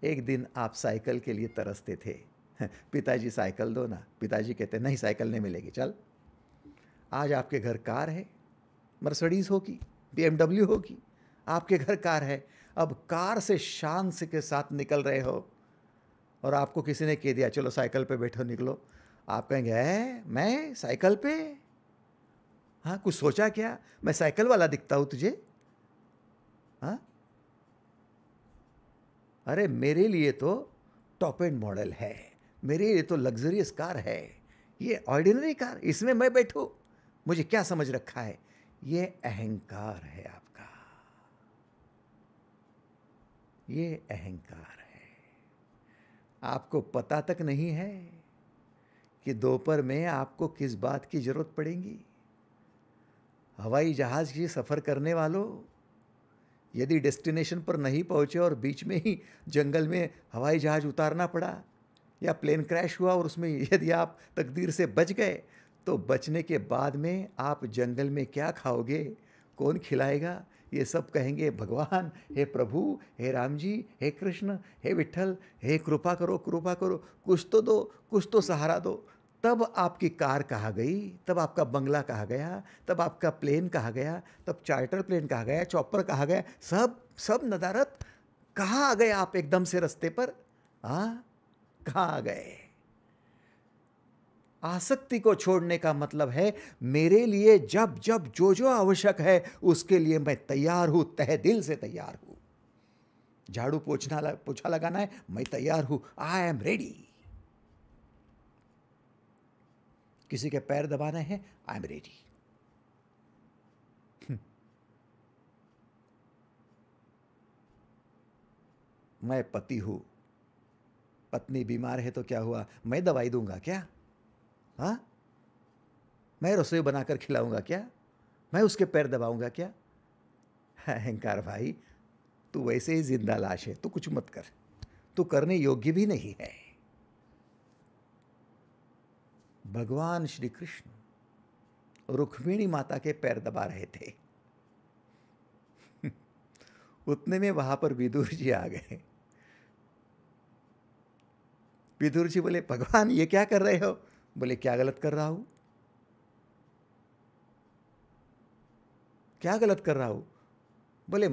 एक दिन आप साइकिल के लिए तरसते थे, पिताजी साइकिल दो ना। पिताजी कहते नहीं, साइकिल नहीं मिलेगी, चल। आज आपके घर कार है, मर्सिडीज होगी, BMW होगी, आपके घर कार है। अब कार से शान से के साथ निकल रहे हो और आपको किसी ने कह दिया चलो साइकिल पे बैठो, निकलो। आप कहेंगे मैं साइकिल पे? हाँ, कुछ सोचा क्या? मैं साइकिल वाला दिखता हूं तुझे? हाँ, अरे मेरे लिए तो टॉप एंड मॉडल है, मेरे लिए तो लग्जरियस कार है। ये ऑर्डिनरी कार, इसमें मैं बैठूं? मुझे क्या समझ रखा है? ये अहंकार है आपका, ये अहंकार है। आपको पता तक नहीं है कि दोपहर में आपको किस बात की जरूरत पड़ेगी। हवाई जहाज की सफर करने वालों, यदि डेस्टिनेशन पर नहीं पहुंचे और बीच में ही जंगल में हवाई जहाज उतारना पड़ा, या प्लेन क्रैश हुआ और उसमें यदि आप तकदीर से बच गए, तो बचने के बाद में आप जंगल में क्या खाओगे? कौन खिलाएगा? ये सब कहेंगे भगवान, हे प्रभु, हे राम जी, हे कृष्ण, हे विठल, हे कृपा करो, कृपा करो, कुछ तो दो, कुछ तो सहारा दो। तब आपकी कार कहाँ गई, तब आपका बंगला कहाँ गया, तब आपका प्लेन कहाँ गया, तब चार्टर प्लेन कहाँ गया, चॉपर कहाँ गया, सब सब नदारत। कहाँ आ गए आप एकदम से रास्ते पर? हाँ, कहाँ आ गए? आसक्ति को छोड़ने का मतलब है मेरे लिए जब जब जो जो आवश्यक है उसके लिए मैं तैयार हूं, तहे दिल से तैयार हूं। झाड़ू पोछा लगाना है, मैं तैयार हूं, आई एम रेडी। किसी के पैर दबाने हैं, आई एम रेडी। मैं पति हूं, पत्नी बीमार है तो क्या हुआ, मैं दवाई दूंगा क्या? हाँ, मैं रसोई बनाकर खिलाऊंगा क्या? मैं उसके पैर दबाऊंगा क्या? अहंकार भाई, तू वैसे ही जिंदा लाश है, तू कुछ मत कर, तू करने योग्य भी नहीं है। भगवान श्री कृष्ण रुक्मिणी माता के पैर दबा रहे थे। उतने में वहां पर विदुर जी आ गए। विदुर जी बोले, भगवान ये क्या कर रहे हो? बोले, क्या गलत कर रहा हूं? क्या गलत कर रहा हूं? बोले,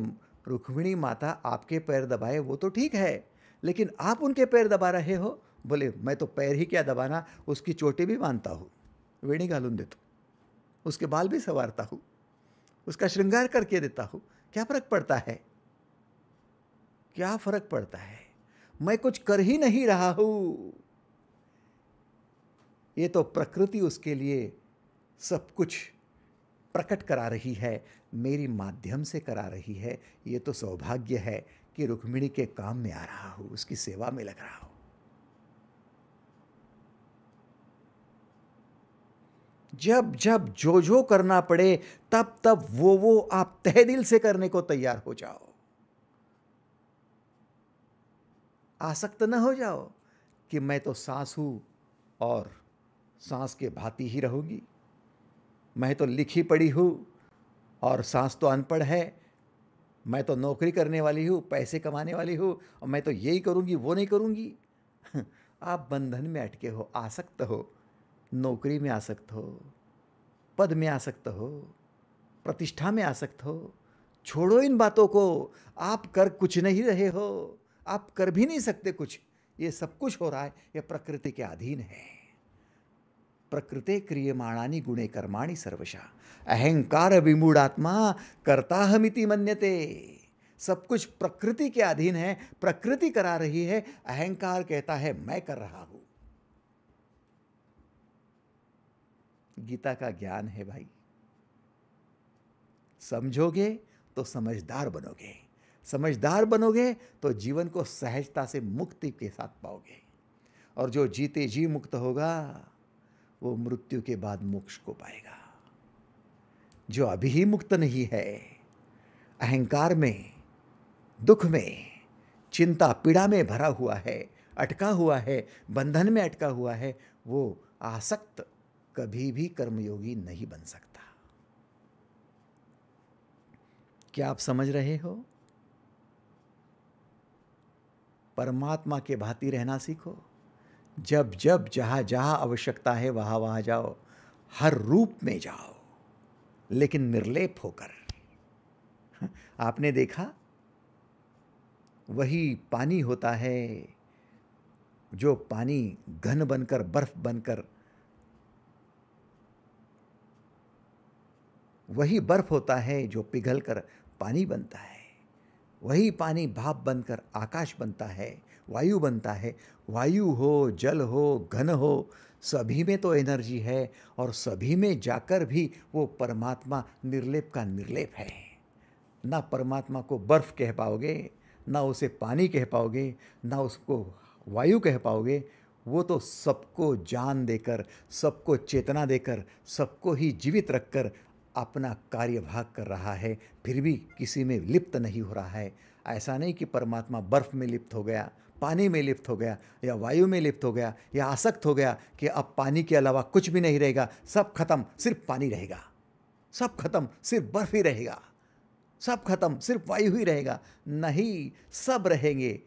रुक्मिणी माता आपके पैर दबाए वो तो ठीक है, लेकिन आप उनके पैर दबा रहे हो। बोले, मैं तो पैर ही क्या दबाना, उसकी चोटी भी बांधता हूं, वेणी घालून देता हूं, उसके बाल भी संवारता हूं, उसका श्रृंगार करके देता हूं। क्या फर्क पड़ता है? क्या फर्क पड़ता है? मैं कुछ कर ही नहीं रहा हूं। ये तो प्रकृति उसके लिए सब कुछ प्रकट करा रही है, मेरी माध्यम से करा रही है। ये तो सौभाग्य है कि रुक्मिणी के काम में आ रहा हूं, उसकी सेवा में लग रहा हूं। जब जब जो जो करना पड़े तब तब वो आप तहे दिल से करने को तैयार हो जाओ। आसक्त न हो जाओ कि मैं तो सांस हूं और सांस के भांति ही रहूंगी, मैं तो लिखी पढ़ी हूं और सांस तो अनपढ़ है, मैं तो नौकरी करने वाली हूं, पैसे कमाने वाली हूं, और मैं तो यही करूंगी वो नहीं करूंगी। आप बंधन में अटके हो, आसक्त हो, नौकरी में आसक्त हो, पद में आसक्त हो, प्रतिष्ठा में आसक्त हो। छोड़ो इन बातों को, आप कर कुछ नहीं रहे हो, आप कर भी नहीं सकते कुछ। ये सब कुछ हो रहा है, ये प्रकृति के अधीन है। प्रकृते क्रियमाणानि गुणे कर्माणि सर्वशः अहंकार विमूढ़ात्मा कर्ताहमिति मन्यते। सब कुछ प्रकृति के अधीन है, प्रकृति करा रही है, अहंकार कहता है मैं कर रहा हूं। गीता का ज्ञान है भाई, समझोगे तो समझदार बनोगे, समझदार बनोगे तो जीवन को सहजता से मुक्ति के साथ पाओगे, और जो जीते जी मुक्त होगा वो मृत्यु के बाद मोक्ष को पाएगा। जो अभी ही मुक्त नहीं है, अहंकार में, दुख में, चिंता पीड़ा में भरा हुआ है, अटका हुआ है, बंधन में अटका हुआ है, वो आसक्त कभी भी कर्मयोगी नहीं बन सकता। क्या आप समझ रहे हो? परमात्मा के भांति रहना सीखो। जब जब जहां जहां आवश्यकता है वहां वहां जाओ, हर रूप में जाओ, लेकिन निर्लेप होकर। आपने देखा, वही पानी होता है जो पानी घन बनकर, बर्फ बनकर, वही बर्फ होता है जो पिघलकर पानी बनता है। वही पानी भाप बनकर आकाश बनता है, वायु बनता है। वायु हो, जल हो, घन हो, सभी में तो एनर्जी है, और सभी में जाकर भी वो परमात्मा निर्लेप का निर्लेप है। ना परमात्मा को बर्फ कह पाओगे, ना उसे पानी कह पाओगे, ना उसको वायु कह पाओगे। वो तो सबको जान देकर, सबको चेतना देकर, सबको ही जीवित रखकर अपना कार्यभाग कर रहा है, फिर भी किसी में लिप्त नहीं हो रहा है। ऐसा नहीं कि परमात्मा बर्फ में लिप्त हो गया, पानी में लिप्त हो गया, या वायु में लिप्त हो गया, या आसक्त हो गया कि अब पानी के अलावा कुछ भी नहीं रहेगा, सब खत्म, सिर्फ पानी रहेगा, सब खत्म, सिर्फ बर्फ ही रहेगा, सब खत्म, सिर्फ वायु ही रहेगा। नहीं, सब रहेंगे।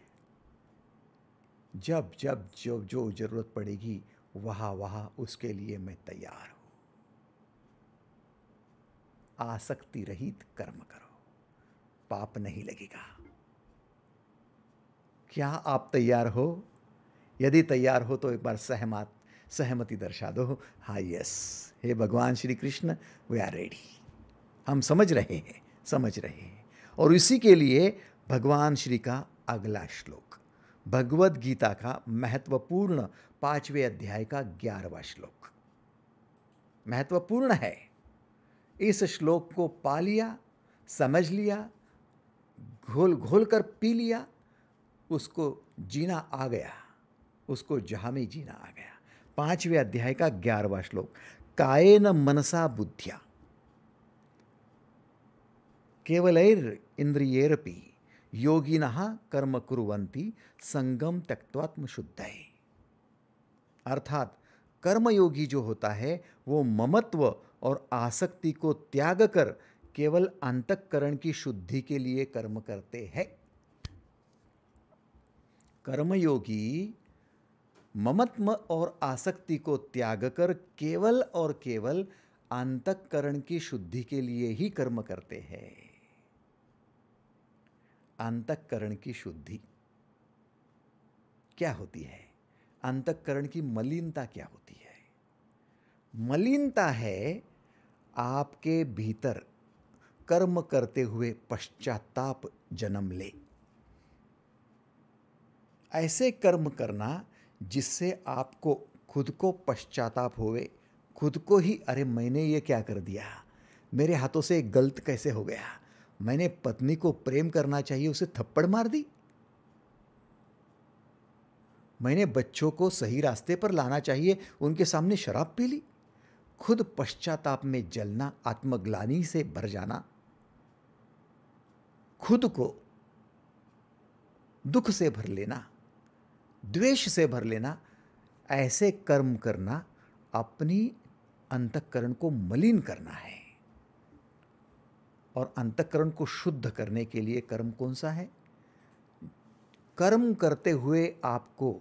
जब जब जो जो जरूरत पड़ेगी वहाँ वहाँ उसके लिए मैं तैयार हूँ। आसक्ति रहित कर्म करो, पाप नहीं लगेगा। क्या आप तैयार हो? यदि तैयार हो तो एक बार सहमति दर्शा दो। हाँ, यस, हे भगवान Shri Krishna, we are ready. हम समझ रहे हैं। और इसी के लिए भगवान श्री का अगला श्लोक, भगवद गीता का महत्वपूर्ण 5वें अध्याय का 11वां श्लोक महत्वपूर्ण है। इस श्लोक को पा लिया, समझ लिया, घोल घोल कर पी लिया, उसको जीना आ गया, उसको जहां में जीना आ गया। 5वें अध्याय का 11वां श्लोक, कायेन मनसा बुद्ध्या केवलैर इंद्रियैरपि योगिनः कर्म कुर्वन्ति संगम त्यक्त्वात्म शुद्धये। अर्थात कर्मयोगी जो होता है वो ममत्व और आसक्ति को त्याग कर केवल अंतःकरण की शुद्धि के लिए कर्म करते हैं। कर्मयोगी ममत्व और आसक्ति को त्याग कर केवल और केवल अंतःकरण की शुद्धि के लिए ही कर्म करते हैं। अंतःकरण की शुद्धि क्या होती है? अंतःकरण की मलिनता क्या होती है? मलिनता है आपके भीतर कर्म करते हुए पश्चाताप जन्म ले। ऐसे कर्म करना जिससे आपको खुद को पश्चाताप होवे, खुद को ही अरे मैंने ये क्या कर दिया, मेरे हाथों से गलत कैसे हो गया, मैंने पत्नी को प्रेम करना चाहिए उसे थप्पड़ मार दी, मैंने बच्चों को सही रास्ते पर लाना चाहिए उनके सामने शराब पी ली। खुद पश्चाताप में जलना, आत्मग्लानि से भर जाना, खुद को दुख से भर लेना, द्वेष से भर लेना, ऐसे कर्म करना अपनी अंतःकरण को मलिन करना है। और अंतःकरण को शुद्ध करने के लिए कर्म कौन सा है? कर्म करते हुए आपको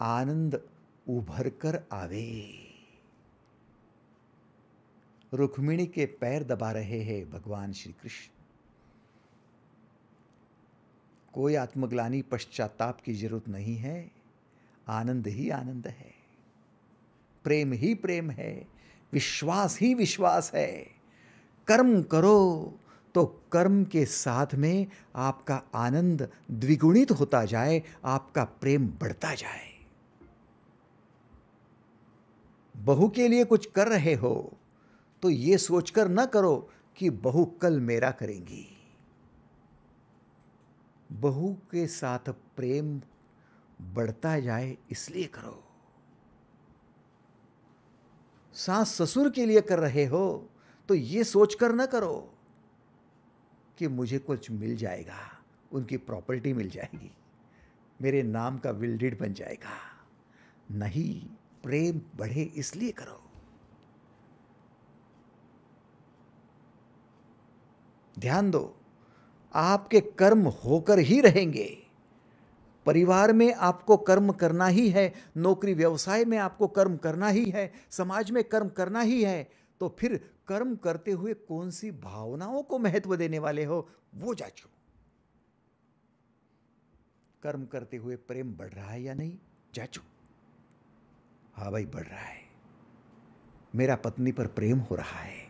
आनंद उभर कर आवे। रुक्मिणी के पैर दबा रहे हैं भगवान श्री कृष्ण। कोई आत्मग्लानि पश्चाताप की जरूरत नहीं है, आनंद ही आनंद है, प्रेम ही प्रेम है, विश्वास ही विश्वास है। कर्म करो तो कर्म के साथ में आपका आनंद द्विगुणित होता जाए, आपका प्रेम बढ़ता जाए। बहू के लिए कुछ कर रहे हो तो ये सोचकर न करो कि बहू कल मेरा करेंगी। बहू के साथ प्रेम बढ़ता जाए इसलिए करो। सास ससुर के लिए कर रहे हो तो ये सोचकर न करो कि मुझे कुछ मिल जाएगा, उनकी प्रॉपर्टी मिल जाएगी, मेरे नाम का विल डीड बन जाएगा। नहीं, प्रेम बढ़े इसलिए करो। ध्यान दो, आपके कर्म होकर ही रहेंगे। परिवार में आपको कर्म करना ही है, नौकरी व्यवसाय में आपको कर्म करना ही है, समाज में कर्म करना ही है। तो फिर कर्म करते हुए कौन सी भावनाओं को महत्व देने वाले हो वो जांचो। कर्म करते हुए प्रेम बढ़ रहा है या नहीं, जांचो। हाँ भाई, बढ़ रहा है, मेरा पत्नी पर प्रेम हो रहा है,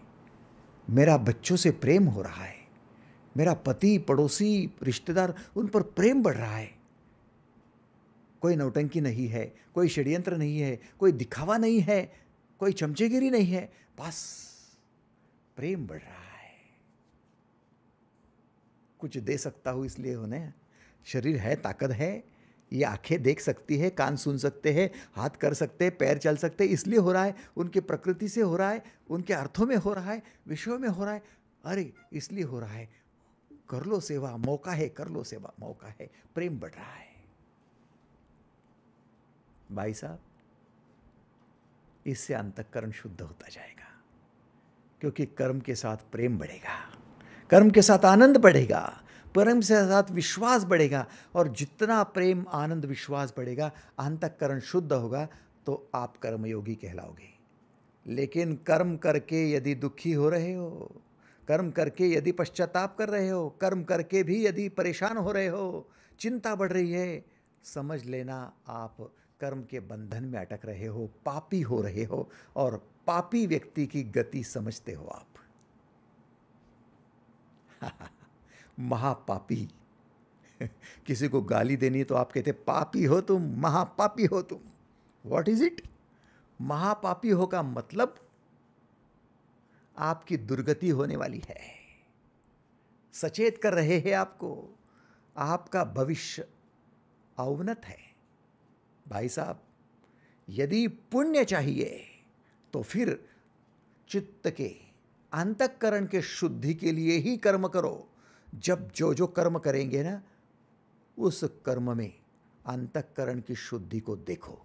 मेरा बच्चों से प्रेम हो रहा है, मेरा पति, पड़ोसी, रिश्तेदार, उन पर प्रेम बढ़ रहा है। कोई नौटंकी नहीं है, कोई षड्यंत्र नहीं है, कोई दिखावा नहीं है, कोई चमचेगिरी नहीं है, बस प्रेम बढ़ रहा है। कुछ दे सकता हूं इसलिए होने, शरीर है, ताकत है, ये आंखें देख सकती है, कान सुन सकते हैं, हाथ कर सकते हैं, पैर चल सकते हैं, इसलिए हो रहा है, उनके प्रकृति से हो रहा है, उनके अर्थों में हो रहा है, विषयों में हो रहा है। अरे इसलिए हो रहा है, कर लो सेवा, मौका है, कर लो सेवा, मौका है, प्रेम बढ़ रहा है। भाई साहब, इससे अंतःकरण शुद्ध होता जाएगा, क्योंकि कर्म के साथ प्रेम बढ़ेगा, कर्म के साथ आनंद बढ़ेगा, प्रेम के साथ विश्वास बढ़ेगा। और जितना प्रेम, आनंद, विश्वास बढ़ेगा, अंतःकरण शुद्ध होगा, तो आप कर्मयोगी कहलाओगे। लेकिन कर्म करके यदि दुखी हो रहे हो, कर्म करके यदि पश्चाताप कर रहे हो, कर्म करके भी यदि परेशान हो रहे हो, चिंता बढ़ रही है, समझ लेना आप कर्म के बंधन में अटक रहे हो, पापी हो रहे हो। और पापी व्यक्ति की गति समझते हो आप। महापापी। किसी को गाली देनी तो आप कहते पापी हो तुम, महापापी हो तुम। What is it? महापापी हो का मतलब आपकी दुर्गति होने वाली है। सचेत कर रहे हैं आपको, आपका भविष्य अवनत है। भाई साहब, यदि पुण्य चाहिए तो फिर चित्त के अंतःकरण के शुद्धि के लिए ही कर्म करो। जब जो जो कर्म करेंगे ना, उस कर्म में अंतःकरण की शुद्धि को देखो।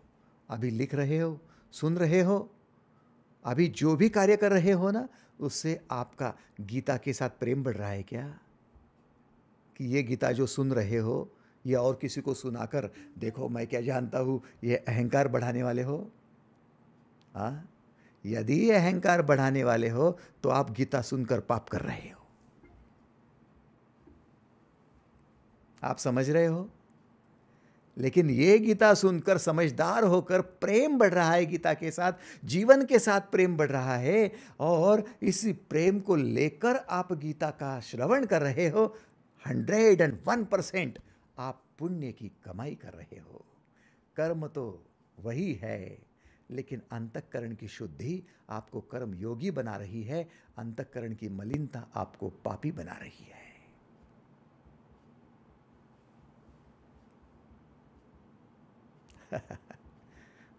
अभी लिख रहे हो, सुन रहे हो, अभी जो भी कार्य कर रहे हो ना, उससे आपका गीता के साथ प्रेम बढ़ रहा है क्या? कि ये गीता जो सुन रहे हो, ये और किसी को सुनाकर देखो मैं क्या जानता हूँ, ये अहंकार बढ़ाने वाले हो? हाँ, यदि ये अहंकार बढ़ाने वाले हो तो आप गीता सुनकर पाप कर रहे हो। आप समझ रहे हो? लेकिन ये गीता सुनकर समझदार होकर प्रेम बढ़ रहा है, गीता के साथ, जीवन के साथ प्रेम बढ़ रहा है, और इस प्रेम को लेकर आप गीता का श्रवण कर रहे हो। 101% आप पुण्य की कमाई कर रहे हो। कर्म तो वही है, लेकिन अंतःकरण की शुद्धि आपको कर्म योगी बना रही है, अंतःकरण की मलिनता आपको पापी बना रही है।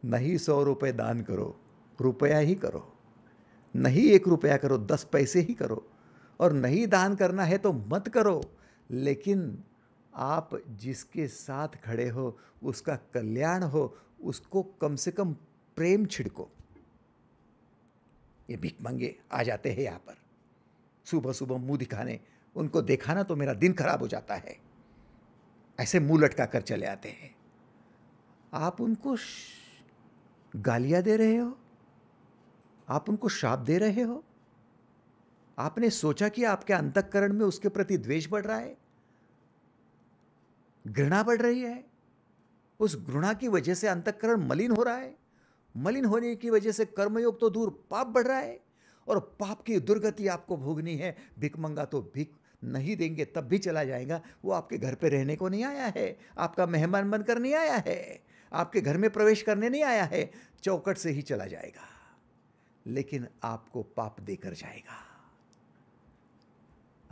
नहीं 100 रुपये दान करो, रुपया ही करो। नहीं 1 रुपया करो, 10 पैसे ही करो। और नहीं दान करना है तो मत करो, लेकिन आप जिसके साथ खड़े हो उसका कल्याण हो, उसको कम से कम प्रेम छिड़को। ये भीख मंगे आ जाते हैं यहाँ पर सुबह सुबह मुंह दिखाने, उनको देखा ना तो मेरा दिन खराब हो जाता है, ऐसे मुंह लटका कर चले आते हैं। आप उनको गालियां दे रहे हो, आप उनको शाप दे रहे हो। आपने सोचा कि आपके अंतःकरण में उसके प्रति द्वेष बढ़ रहा है, घृणा बढ़ रही है? उस घृणा की वजह से अंतःकरण मलिन हो रहा है। मलिन होने की वजह से कर्मयोग तो दूर, पाप बढ़ रहा है, और पाप की दुर्गति आपको भोगनी है। भिखमंगा तो भीख नहीं देंगे तब भी चला जाएगा। वो आपके घर पे रहने को नहीं आया है, आपका मेहमान बनकर नहीं आया है, आपके घर में प्रवेश करने नहीं आया है, चौखट से ही चला जाएगा, लेकिन आपको पाप देकर जाएगा।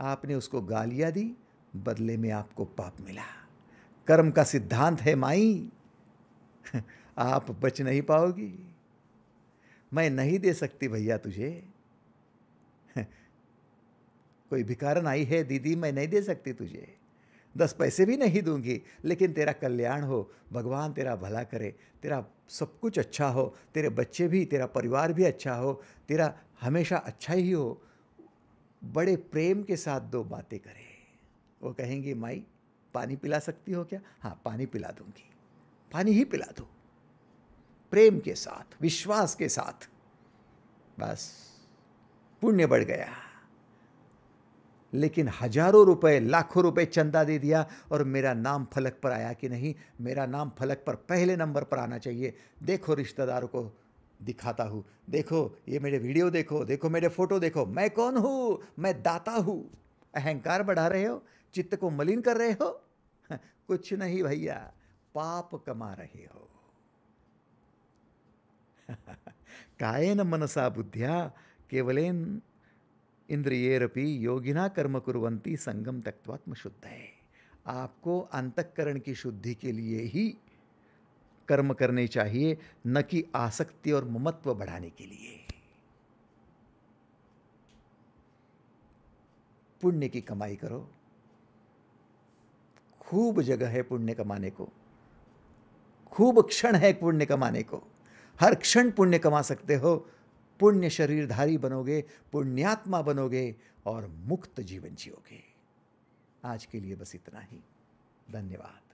आपने उसको गालियां दी, बदले में आपको पाप मिला। कर्म का सिद्धांत है माई, आप बच नहीं पाओगी। मैं नहीं दे सकती भैया तुझे। कोई भिखारन आई है, दीदी मैं नहीं दे सकती तुझे, 10 पैसे भी नहीं दूंगी, लेकिन तेरा कल्याण हो, भगवान तेरा भला करे, तेरा सब कुछ अच्छा हो, तेरे बच्चे भी, तेरा परिवार भी अच्छा हो, तेरा हमेशा अच्छा ही हो। बड़े प्रेम के साथ 2 बातें करे। वो कहेंगी माई पानी पिला सकती हो क्या? हाँ पानी पिला दूंगी, पानी ही पिला दो, प्रेम के साथ, विश्वास के साथ, बस पुण्य बढ़ गया। लेकिन हजारों रुपए, लाखों रुपए चंदा दे दिया और मेरा नाम फलक पर आया कि नहीं? मेरा नाम फलक पर पहले नंबर पर आना चाहिए। देखो रिश्तेदारों को दिखाता हूँ, देखो ये मेरे वीडियो देखो, देखो मेरे फोटो देखो, मैं कौन हूँ, मैं दाता हूँ। अहंकार बढ़ा रहे हो, चित्त को मलिन कर रहे हो। कुछ नहीं भैया, पाप कमा रहे हो। कायेन मनसा बुद्ध्या केवलेन इंद्रियेरपि योगिना कर्म कुर्वन्ति संगम त्यक्त्वा शुद्धये। आपको अंतःकरण की शुद्धि के लिए ही कर्म करने चाहिए, न कि आसक्ति और ममत्व बढ़ाने के लिए। पुण्य की कमाई करो, खूब जगह है पुण्य कमाने को, खूब क्षण है पुण्य कमाने को, हर क्षण पुण्य कमा सकते हो। पुण्य शरीरधारी बनोगे, पुण्यात्मा बनोगे और मुक्त जीवन जियोगे। आज के लिए बस इतना ही। धन्यवाद।